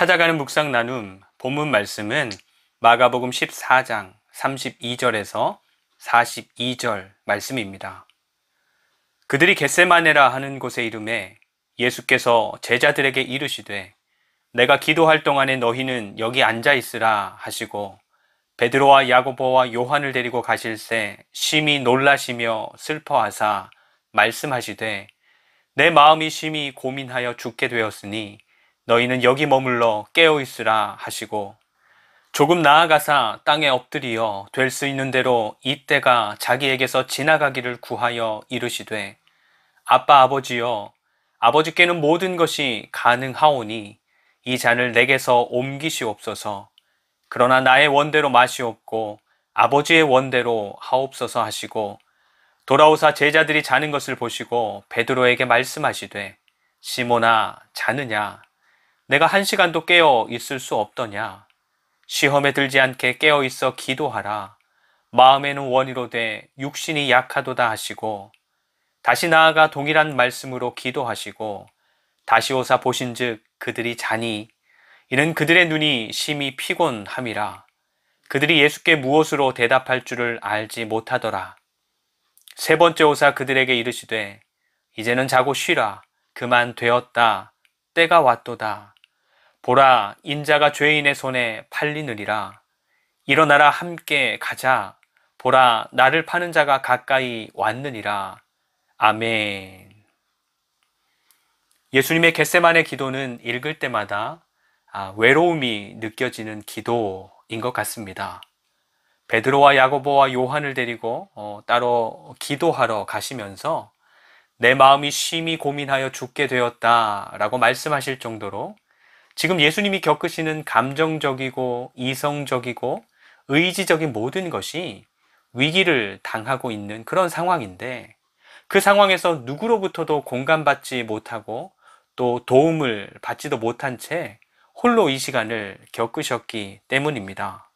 찾아가는 묵상 나눔 본문 말씀은 마가복음 14장 32절에서 42절 말씀입니다. 그들이 겟세마네라 하는 곳에 이르매 예수께서 제자들에게 이르시되 내가 기도할 동안에 너희는 여기 앉아 있으라 하시고 베드로와 야고보와 요한을 데리고 가실새 심히 놀라시며 슬퍼하사 말씀하시되 내 마음이 심히 고민하여 죽게 되었으니 너희는 여기 머물러 깨어 있으라 하시고 조금 나아가사 땅에 엎드리어 될 수 있는 대로 이때가 자기에게서 지나가기를 구하여 이르시되 아빠 아버지여 아버지께는 모든 것이 가능하오니 이 잔을 내게서 옮기시옵소서. 그러나 나의 원대로 마시옵고 아버지의 원대로 하옵소서 하시고 돌아오사 제자들이 자는 것을 보시고 베드로에게 말씀하시되 시몬아 자느냐 내가 1시간도 깨어 있을 수 없더냐 시험에 들지 않게 깨어 있어 기도하라 마음에는 원이로되 육신이 약하도다 하시고 다시 나아가 동일한 말씀으로 기도하시고 다시 오사 보신즉 그들이 자니 이는 그들의 눈이 심히 피곤함이라 그들이 예수께 무엇으로 대답할 줄을 알지 못하더라. 세 번째 오사 그들에게 이르시되 이제는 자고 쉬라 그만 되었다 때가 왔도다. 보라 인자가 죄인의 손에 팔리느니라. 일어나라 함께 가자. 보라 나를 파는 자가 가까이 왔느니라. 아멘. 예수님의 겟세마네 기도는 읽을 때마다 외로움이 느껴지는 기도인 것 같습니다. 베드로와 야고보와 요한을 데리고 따로 기도하러 가시면서 내 마음이 심히 고민하여 죽게 되었다라고 말씀하실 정도로 지금 예수님이 겪으시는 감정적이고 이성적이고 의지적인 모든 것이 위기를 당하고 있는 그런 상황인데 그 상황에서 누구로부터도 공감받지 못하고 또 도움을 받지도 못한 채 홀로 이 시간을 겪으셨기 때문입니다.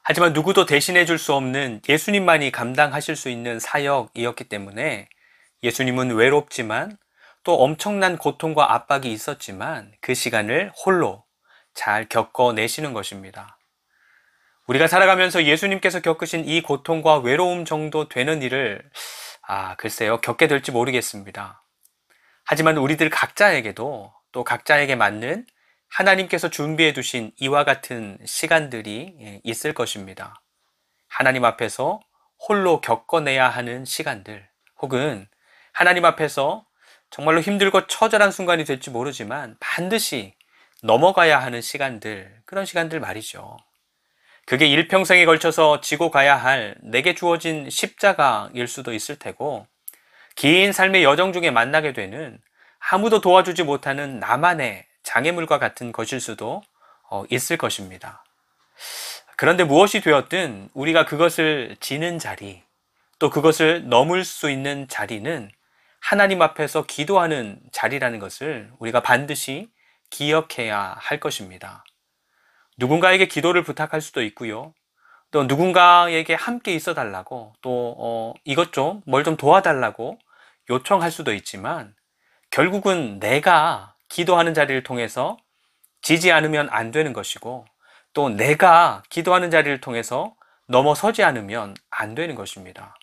하지만 누구도 대신해 줄 수 없는 예수님만이 감당하실 수 있는 사역이었기 때문에 예수님은 외롭지만 또 엄청난 고통과 압박이 있었지만 그 시간을 홀로 잘 겪어내시는 것입니다. 우리가 살아가면서 예수님께서 겪으신 이 고통과 외로움 정도 되는 일을 글쎄요 겪게 될지 모르겠습니다. 하지만 우리들 각자에게도 또 각자에게 맞는 하나님께서 준비해 두신 이와 같은 시간들이 있을 것입니다. 하나님 앞에서 홀로 겪어내야 하는 시간들 혹은 하나님 앞에서 정말로 힘들고 처절한 순간이 될지 모르지만 반드시 넘어가야 하는 시간들, 그런 시간들 말이죠. 그게 일평생에 걸쳐서 지고 가야 할 내게 주어진 십자가일 수도 있을 테고 긴 삶의 여정 중에 만나게 되는 아무도 도와주지 못하는 나만의 장애물과 같은 것일 수도 있을 것입니다. 그런데 무엇이 되었든 우리가 그것을 지는 자리, 또 그것을 넘을 수 있는 자리는 하나님 앞에서 기도하는 자리라는 것을 우리가 반드시 기억해야 할 것입니다. 누군가에게 기도를 부탁할 수도 있고요. 또 누군가에게 함께 있어 달라고 또 이것 좀 뭘 좀 도와달라고 요청할 수도 있지만 결국은 내가 기도하는 자리를 통해서 지지 않으면 안 되는 것이고 또 내가 기도하는 자리를 통해서 넘어서지 않으면 안 되는 것입니다.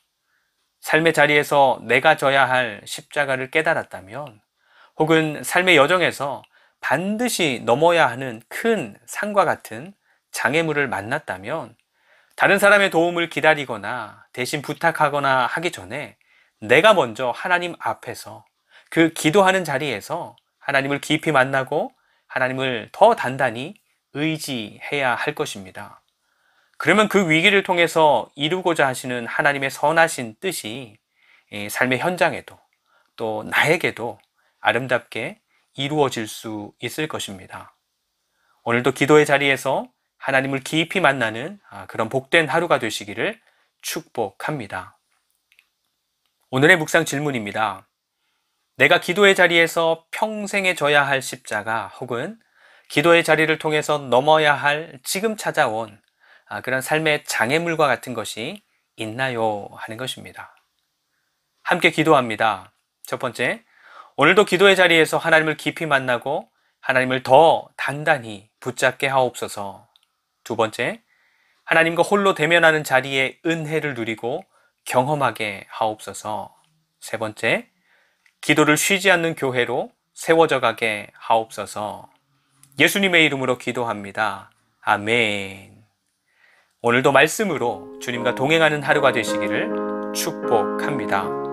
삶의 자리에서 내가 져야 할 십자가를 깨달았다면 혹은 삶의 여정에서 반드시 넘어야 하는 큰 산과 같은 장애물을 만났다면 다른 사람의 도움을 기다리거나 대신 부탁하거나 하기 전에 내가 먼저 하나님 앞에서 그 기도하는 자리에서 하나님을 깊이 만나고 하나님을 더 단단히 의지해야 할 것입니다. 그러면 그 위기를 통해서 이루고자 하시는 하나님의 선하신 뜻이 삶의 현장에도 또 나에게도 아름답게 이루어질 수 있을 것입니다. 오늘도 기도의 자리에서 하나님을 깊이 만나는 그런 복된 하루가 되시기를 축복합니다. 오늘의 묵상 질문입니다. 내가 기도의 자리에서 평생에 져야 할 십자가 혹은 기도의 자리를 통해서 넘어야 할 지금 찾아온 그런 삶의 장애물과 같은 것이 있나요? 하는 것입니다. 함께 기도합니다. 첫 번째, 오늘도 기도의 자리에서 하나님을 깊이 만나고 하나님을 더 단단히 붙잡게 하옵소서. 두 번째, 하나님과 홀로 대면하는 자리에 은혜를 누리고 경험하게 하옵소서. 세 번째, 기도를 쉬지 않는 교회로 세워져 가게 하옵소서. 예수님의 이름으로 기도합니다. 아멘. 오늘도 말씀으로 주님과 동행하는 하루가 되시기를 축복합니다.